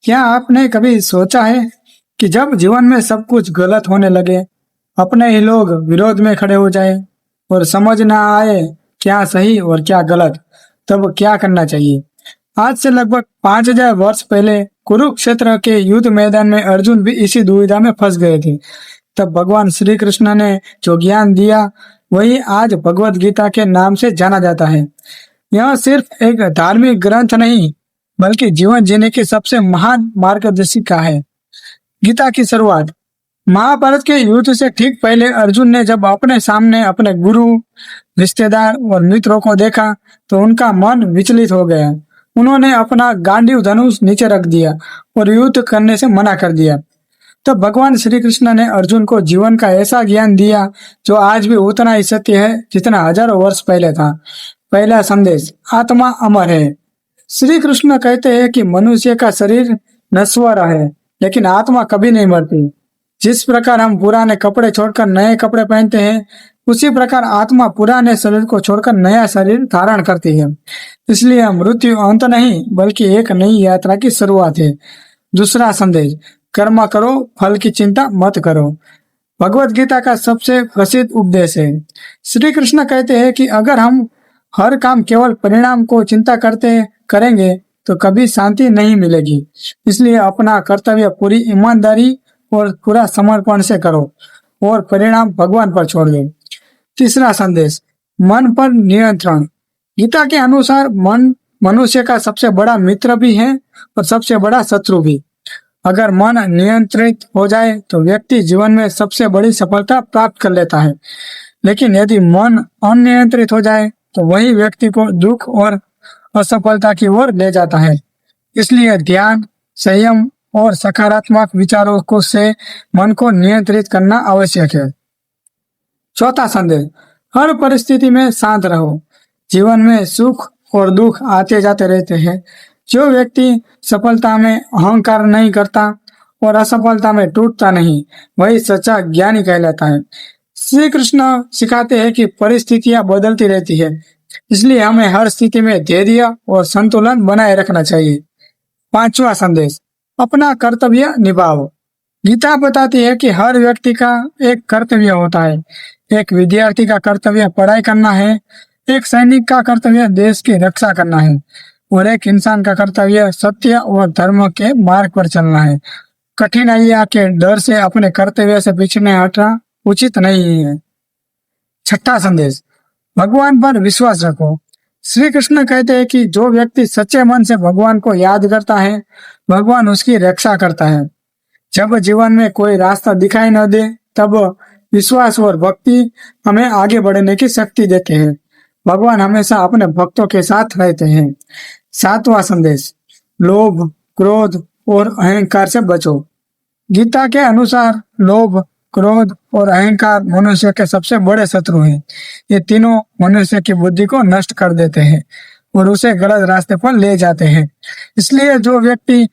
क्या आपने कभी सोचा है कि जब जीवन में सब कुछ गलत होने लगे, अपने ही लोग विरोध में खड़े हो जाए और समझ ना आए क्या सही और क्या गलत, तब क्या करना चाहिए? आज से लगभग 5000 वर्ष पहले कुरुक्षेत्र के युद्ध मैदान में अर्जुन भी इसी दुविधा में फंस गए थे। तब भगवान श्री कृष्ण ने जो ज्ञान दिया, वही आज भगवत गीता के नाम से जाना जाता है। यह सिर्फ एक धार्मिक ग्रंथ नहीं, बल्कि जीवन जीने की सबसे महान मार्गदर्शिका है। गीता की शुरुआत महाभारत के युद्ध से ठीक पहले अर्जुन ने जब अपने सामने अपने गुरु, रिश्तेदार और मित्रों को देखा, तो उनका मन विचलित हो गया। उन्होंने अपना गांडीव धनुष नीचे रख दिया और युद्ध करने से मना कर दिया। तब भगवान श्री कृष्ण ने अर्जुन को जीवन का ऐसा ज्ञान दिया जो आज भी उतना ही सत्य है जितना हजारों वर्ष पहले था। पहला संदेश, आत्मा अमर है। श्री कृष्ण कहते हैं कि मनुष्य का शरीर नश्वर है, लेकिन आत्मा कभी नहीं मरती। जिस प्रकार हम पुराने कपड़े छोड़कर नए कपड़े पहनते हैं, उसी प्रकार आत्मा पुराने शरीर को छोड़कर नया शरीर धारण करती है। इसलिए मृत्यु अंत नहीं, बल्कि एक नई यात्रा की शुरुआत है। दूसरा संदेश, कर्म करो, फल की चिंता मत करो। भगवत गीता का सबसे प्रसिद्ध उपदेश है। श्री कृष्ण कहते हैं कि अगर हम हर काम केवल परिणाम को चिंता करते करेंगे तो कभी शांति नहीं मिलेगी। इसलिए अपना कर्तव्य पूरी ईमानदारी और पूरा समर्पण से करो और परिणाम भगवान पर छोड़ दो। तीसरा संदेश, मन पर नियंत्रण। गीता के अनुसार मन मनुष्य का सबसे बड़ा मित्र भी है और सबसे बड़ा शत्रु भी। अगर मन नियंत्रित हो जाए तो व्यक्ति जीवन में सबसे बड़ी सफलता प्राप्त कर लेता है, लेकिन यदि मन अनियंत्रित हो जाए तो वही व्यक्ति को दुख और असफलता की ओर ले जाता है। इसलिए ध्यान, संयम और सकारात्मक विचारों को से मन को नियंत्रित करना आवश्यक है। चौथा संदेश, हर परिस्थिति में शांत रहो। जीवन में सुख और दुख आते जाते रहते हैं। जो व्यक्ति सफलता में अहंकार नहीं करता और असफलता में टूटता नहीं, वही सच्चा ज्ञानी कहलाता है। श्री कृष्ण सिखाते हैं कि परिस्थितियां बदलती रहती है, इसलिए हमें हर स्थिति में धैर्य और संतुलन बनाए रखना चाहिए। पांचवा संदेश, अपना कर्तव्य निभाओ। गीता बताती है कि हर व्यक्ति का एक कर्तव्य होता है। एक विद्यार्थी का कर्तव्य पढ़ाई करना है, एक सैनिक का कर्तव्य देश की रक्षा करना है और एक इंसान का कर्तव्य सत्य और धर्म के मार्ग पर चलना है। कठिनाइयां के डर से अपने कर्तव्य से पीछे हटना उचित नहीं है। छठा संदेश, भगवान पर विश्वास रखो। श्री कृष्ण कहते हैं कि जो व्यक्ति सच्चे मन से भगवान को याद करता है, भगवान उसकी रक्षा करता है। जब जीवन में कोई रास्ता दिखाई न दे, तब विश्वास और भक्ति हमें आगे बढ़ने की शक्ति देते हैं। भगवान हमेशा अपने भक्तों के साथ रहते हैं। सातवां संदेश, लोभ, क्रोध और अहंकार से बचो। गीता के अनुसार लोभ, क्रोध और अहंकार मनुष्य के सबसे बड़े शत्रु हैं। ये तीनों मनुष्य की बुद्धि को नष्ट कर देते हैं और उसे गलत रास्ते पर ले जाते हैं। इसलिए जो व्यक्ति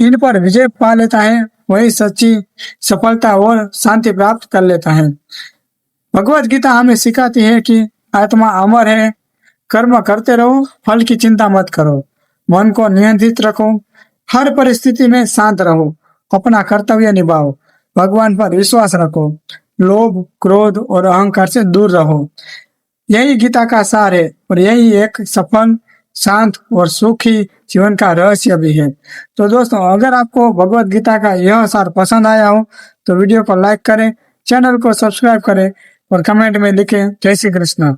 इन पर विजय पा लेता है, वही सच्ची सफलता और शांति प्राप्त कर लेता है। भगवत गीता हमें सिखाती है कि आत्मा अमर है, कर्म करते रहो, फल की चिंता मत करो, मन को नियंत्रित रखो, हर परिस्थिति में शांत रहो, अपना कर्तव्य निभाओ, भगवान पर विश्वास रखो, लोभ, क्रोध और अहंकार से दूर रहो। यही गीता का सार है और यही एक सफल, शांत और सुखी जीवन का रहस्य भी है। तो दोस्तों, अगर आपको भगवत गीता का यह सार पसंद आया हो तो वीडियो को लाइक करें, चैनल को सब्सक्राइब करें और कमेंट में लिखें जय श्री कृष्ण।